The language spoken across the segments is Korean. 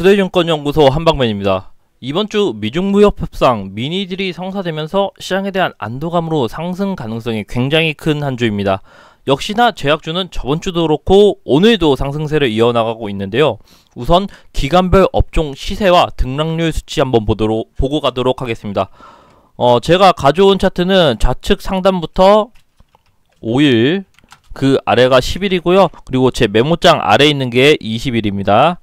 투데이증권연구소 한방맨입니다. 이번주 미중무역협상 미니딜이 성사되면서 시장에 대한 안도감으로 상승 가능성이 굉장히 큰 한 주입니다. 역시나 제약주는 저번주도 그렇고 오늘도 상승세를 이어나가고 있는데요. 우선 기간별 업종 시세와 등락률 수치 한번 보고 가도록 하겠습니다. 제가 가져온 차트는 좌측 상단부터 5일, 그 아래가 10일이고요. 그리고 제 메모장 아래에 있는 게 20일입니다.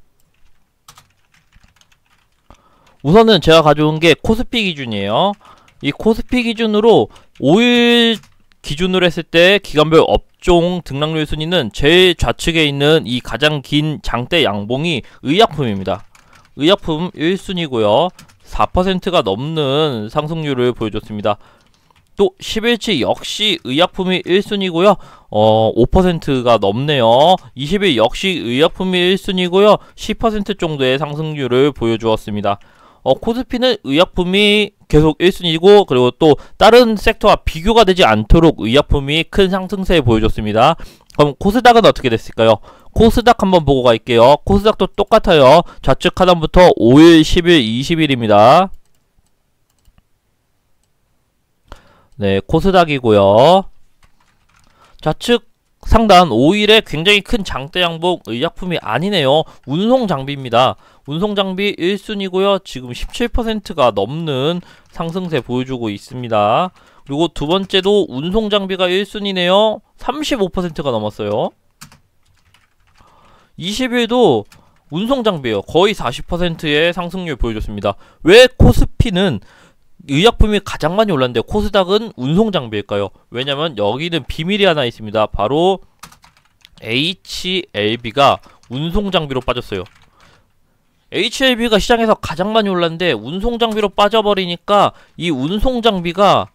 우선은 제가 가져온 게 코스피 기준이에요. 이 코스피 기준으로 5일 기준으로 했을 때 기간별 업종 등락률 순위는 제일 좌측에 있는 이 가장 긴 장대 양봉이 의약품입니다. 의약품 1순위고요. 4%가 넘는 상승률을 보여줬습니다. 또 10일치 역시 의약품이 1순위고요. 5%가 넘네요. 20일 역시 의약품이 1순위고요. 10% 정도의 상승률을 보여주었습니다. 코스피는 의약품이 계속 1순위고 그리고 또 다른 섹터와 비교가 되지 않도록 의약품이 큰 상승세 보여줬습니다. 그럼 코스닥은 어떻게 됐을까요? 코스닥 한번 보고 갈게요. 코스닥도 똑같아요. 좌측 하단부터 5일, 10일, 20일입니다. 네, 코스닥이고요. 좌측 상단 5일에 굉장히 큰 장대 양봉 의약품이 아니네요. 운송장비입니다. 운송장비 1순위고요. 지금 17%가 넘는 상승세 보여주고 있습니다. 그리고 두 번째도 운송장비가 1순위네요. 35%가 넘었어요. 20일도 운송장비예요. 거의 40%의 상승률 보여줬습니다. 왜 코스피는 의약품이 가장 많이 올랐는데 코스닥은 운송장비일까요? 왜냐면 여기는 비밀이 하나 있습니다. 바로 HLB가 운송장비로 빠졌어요. HLB가 시장에서 가장 많이 올랐는데 운송장비로 빠져버리니까 이 운송장비가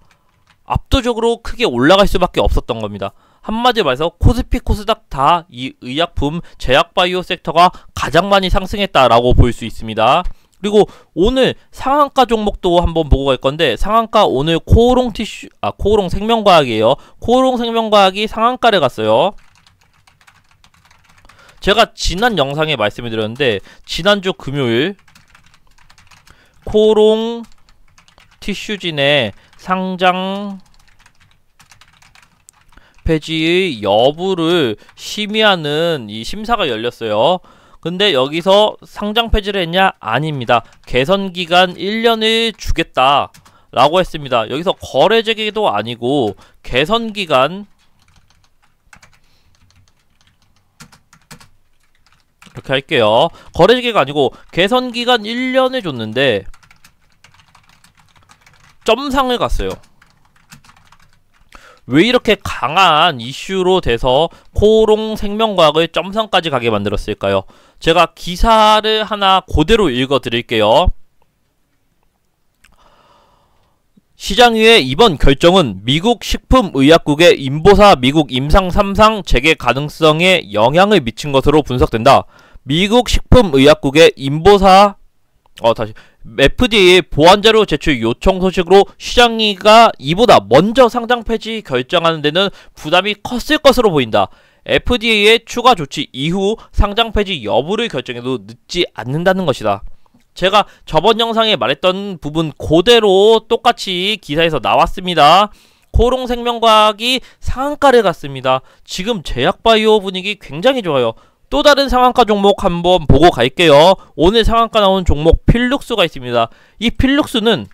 압도적으로 크게 올라갈 수밖에 없었던 겁니다. 한마디로 말해서 코스피, 코스닥 다 이 의약품, 제약바이오 섹터가 가장 많이 상승했다라고 볼 수 있습니다. 그리고 오늘 상한가 종목도 한번 보고 갈 건데, 상한가 오늘 코오롱 생명과학이에요. 코오롱 생명과학이 상한가를 갔어요. 제가 지난 영상에 말씀을 드렸는데, 지난주 금요일 코오롱 티슈진의 상장 폐지의 여부를 심의하는 이 심사가 열렸어요. 근데 여기서 상장 폐지를 했냐? 아닙니다. 개선기간 1년을 주겠다 라고 했습니다. 여기서 거래 재개도 아니고 개선기간, 이렇게 할게요. 거래 재개가 아니고 개선기간 1년을 줬는데 점상을 갔어요. 왜 이렇게 강한 이슈로 돼서 코오롱 생명과학을 점상까지 가게 만들었을까요? 제가 기사를 하나 그대로 읽어 드릴게요. 시장위의 이번 결정은 미국 식품의약국의 인보사 미국 임상 3상 재개 가능성에 영향을 미친 것으로 분석된다. 미국 식품의약국의 인보사 FDA 보완자료 제출 요청 소식으로 시장위가 이보다 먼저 상장 폐지 결정하는 데는 부담이 컸을 것으로 보인다. FDA의 추가 조치 이후 상장 폐지 여부를 결정해도 늦지 않는다는 것이다. 제가 저번 영상에 말했던 부분 그대로 똑같이 기사에서 나왔습니다. 코오롱 생명과학이 상한가를 갔습니다. 지금 제약바이오 분위기 굉장히 좋아요. 또 다른 상한가 종목 한번 보고 갈게요. 오늘 상한가 나온 종목 필룩스가 있습니다. 이 필룩스는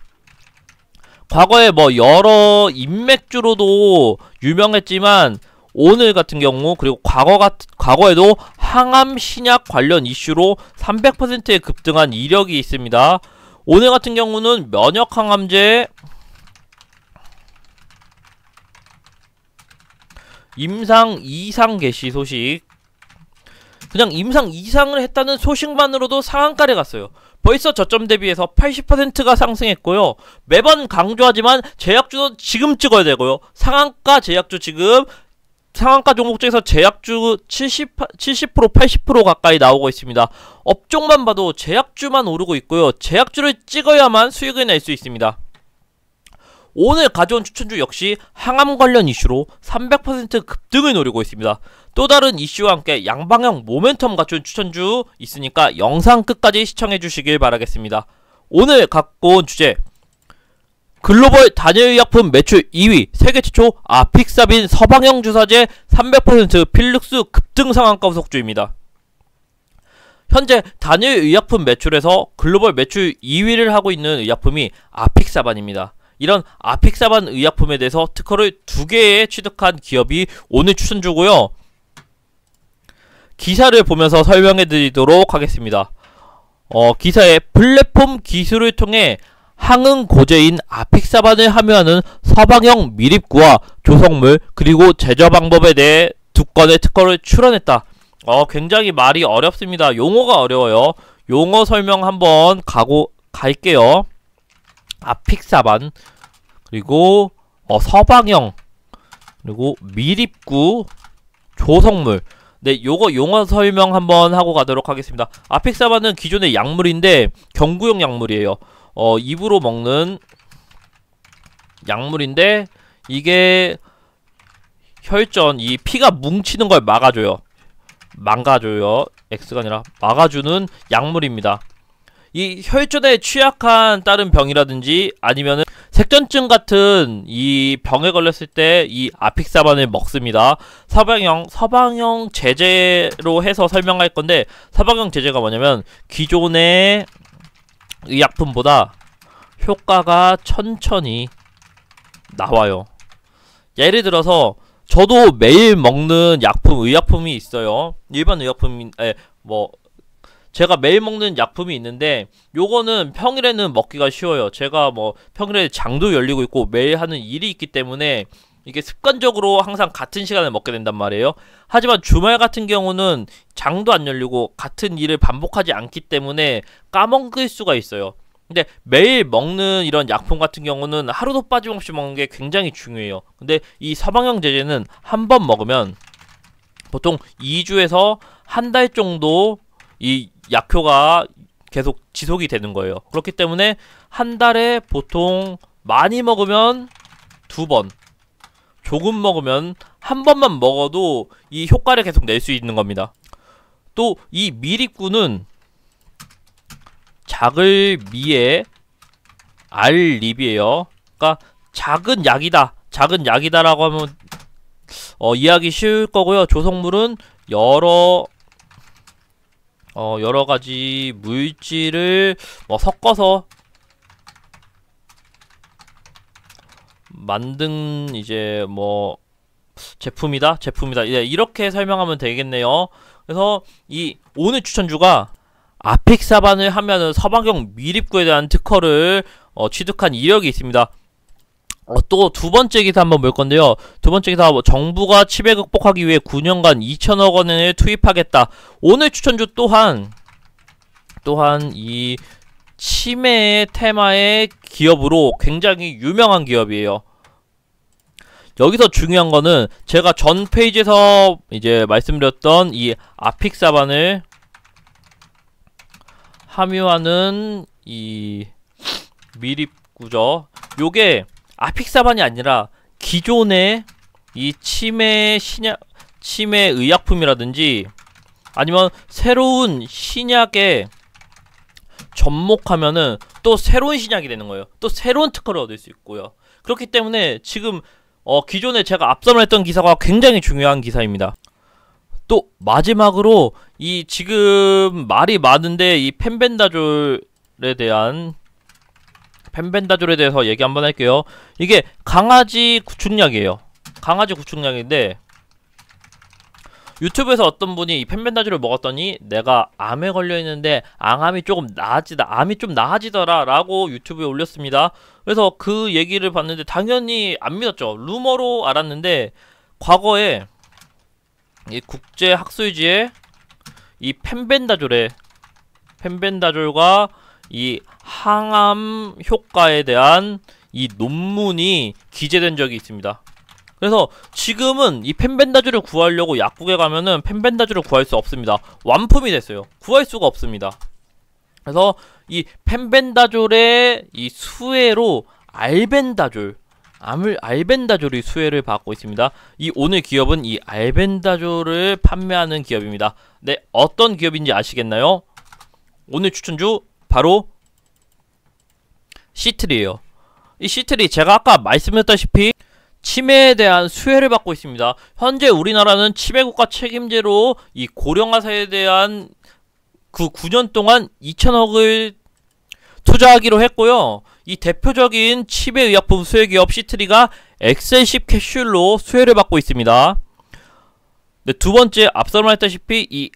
과거에 여러 인맥주로도 유명했지만 오늘 같은 경우, 그리고 과거에도 항암 신약 관련 이슈로 300%의 급등한 이력이 있습니다. 오늘 같은 경우는 면역 항암제 임상 2상 개시 소식, 그냥 임상 2상을 했다는 소식만으로도 상한가를 갔어요. 벌써 저점 대비해서 80%가 상승했고요. 매번 강조하지만 제약주도 지금 찍어야 되고요. 상한가 제약주 지금 상한가 종목 중에서 제약주 70%, 80% 가까이 나오고 있습니다. 업종만 봐도 제약주만 오르고 있고요. 제약주를 찍어야만 수익을 낼 수 있습니다. 오늘 가져온 추천주 역시 항암 관련 이슈로 300% 급등을 노리고 있습니다. 또 다른 이슈와 함께 양방향 모멘텀 갖춘 추천주 있으니까 영상 끝까지 시청해 주시길 바라겠습니다. 오늘 갖고 온 주제, 글로벌 단일의약품 매출 2위, 세계 최초 아픽사빈 서방형 주사제 300% 필룩스 급등 상한가 후속주입니다. 현재 단일의약품 매출에서 글로벌 매출 2위를 하고 있는 의약품이 아픽사반입니다. 이런 아픽사반 의약품에 대해서 특허를 2개에 취득한 기업이 오늘 추천주고요. 기사를 보면서 설명해 드리도록 하겠습니다. 기사에 플랫폼 기술을 통해 항응 고제인 아픽사반을 함유하는 서방형 미립구와 조성물 그리고 제조 방법에 대해 2건의 특허를 출원했다. 굉장히 말이 어렵습니다. 용어가 어려워요. 용어 설명 한번 갈게요. 아픽사반, 그리고 서방형, 그리고 미립구, 조성물. 네, 요거 용어 설명 한번 하고 가도록 하겠습니다. 아픽사반은 기존의 약물인데 경구용 약물이에요. 입으로 먹는 약물인데 이게 혈전, 이 피가 뭉치는 걸 망가줘요. X가 아니라 막아주는 약물입니다. 이 혈전에 취약한 다른 병이라든지 아니면은 색전증 같은 이 병에 걸렸을 때 이 아픽사반을 먹습니다. 서방형 제제로 해서 설명할 건데, 서방형 제제가 뭐냐면 기존의 의약품보다 효과가 천천히 나와요. 예를 들어서 저도 매일 먹는 의약품이 있어요. 일반 의약품이 제가 매일 먹는 약품이 있는데 요거는 평일에는 먹기가 쉬워요. 제가 평일에 장도 열리고 있고 매일 하는 일이 있기 때문에 이게 습관적으로 항상 같은 시간에 먹게 된단 말이에요. 하지만 주말 같은 경우는 장도 안 열리고 같은 일을 반복하지 않기 때문에 까먹을 수가 있어요. 근데 매일 먹는 이런 약품 같은 경우는 하루도 빠짐없이 먹는 게 굉장히 중요해요. 근데 이 서방형 제제는 한 번 먹으면 보통 2주에서 한 달 정도 이 약효가 계속 지속이 되는 거예요. 그렇기 때문에 한 달에 보통 많이 먹으면 2번, 조금 먹으면 한 번만 먹어도 이 효과를 계속 낼 수 있는 겁니다. 또 이 미립구는 작을 미에 알립이에요. 그러니까 작은 약이다라고 하면 이해하기 쉬울 거고요. 조성물은 여러 가지 물질을 섞어서 만든 이제 제품이다. 예, 이렇게 설명하면 되겠네요. 그래서 이 오늘 추천주가 아픽사반을 하면은 서방형 미립구에 대한 특허를 취득한 이력이 있습니다. 또 2번째 기사 한번 볼 건데요. 2번째 기사, 정부가 치매 극복하기 위해 9년간 2천억 원을 투입하겠다. 오늘 추천주 또한 이 치매 테마의 기업으로 굉장히 유명한 기업이에요. 여기서 중요한 거는 제가 전 페이지에서 이제 말씀드렸던 이 아픽사반을 함유하는 이 미립구죠. 요게 아픽사반이 아니라 기존의 이 치매 의약품이라든지 아니면 새로운 신약에 접목하면은 또 새로운 신약이 되는 거예요. 또 새로운 특허를 얻을 수 있고요. 그렇기 때문에 지금 기존에 제가 앞서 말했던 기사가 굉장히 중요한 기사입니다. 또 마지막으로 이 지금 말이 많은데 이 펜벤다졸에 대해서 얘기 한번 할게요. 이게 강아지 구축약이에요. 강아지 구축약인데 유튜브에서 어떤 분이 이 펜벤다졸을 먹었더니 내가 암에 걸려있는데 암이 좀 나아지더라 라고 유튜브에 올렸습니다. 그래서 그 얘기를 봤는데 당연히 안 믿었죠. 루머로 알았는데 과거에 이 국제학술지에 이 펜벤다졸과 이 항암 효과에 대한 이 논문이 기재된 적이 있습니다. 그래서 지금은 이 펜벤다졸을 구하려고 약국에 가면은 펜벤다졸을 구할 수 없습니다. 완품이 됐어요. 구할 수가 없습니다. 그래서 이 펜벤다졸의 이 수혜로 알벤다졸, 알벤다졸이 수혜를 받고 있습니다. 이 오늘 기업은 이 알벤다졸을 판매하는 기업입니다. 네, 어떤 기업인지 아시겠나요? 오늘 추천주 바로 시트리예요. 이 시트리 제가 아까 말씀드렸다시피 치매에 대한 수혜를 받고 있습니다. 현재 우리나라는 치매국가 책임제로 이 고령화사에 대한 그 9년 동안 2천억을 투자하기로 했고요. 이 대표적인 치매의약품 수혜기업 시트리가 엑셀십 캡슐로 수혜를 받고 있습니다. 네, 두 번째, 앞서 말했다시피 이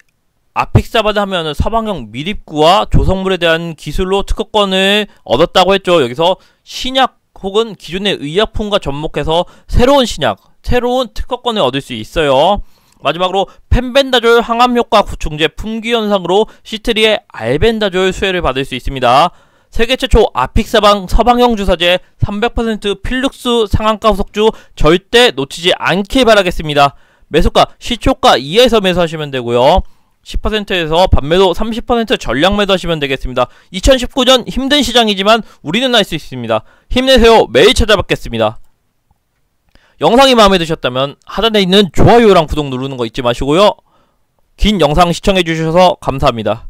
아픽사바드 하면은 서방형 밀입구와 조성물에 대한 기술로 특허권을 얻었다고 했죠. 여기서 신약 혹은 기존의 의약품과 접목해서 새로운 신약, 새로운 특허권을 얻을 수 있어요. 마지막으로 펜벤다졸 항암효과 구충제 품귀 현상으로 시트리의 알벤다졸 수혜를 받을 수 있습니다. 세계 최초 아픽사방 서방형 주사제 300% 필룩스 상한가 후속주 절대 놓치지 않길 바라겠습니다. 매수가 시초가 이하에서 매수하시면 되고요. 10%에서 반매도 30% 전량 매도하시면 되겠습니다. 2019년 힘든 시장이지만 우리는 할 수 있습니다. 힘내세요. 매일 찾아뵙겠습니다. 영상이 마음에 드셨다면 하단에 있는 좋아요랑 구독 누르는 거 잊지 마시고요. 긴 영상 시청해주셔서 감사합니다.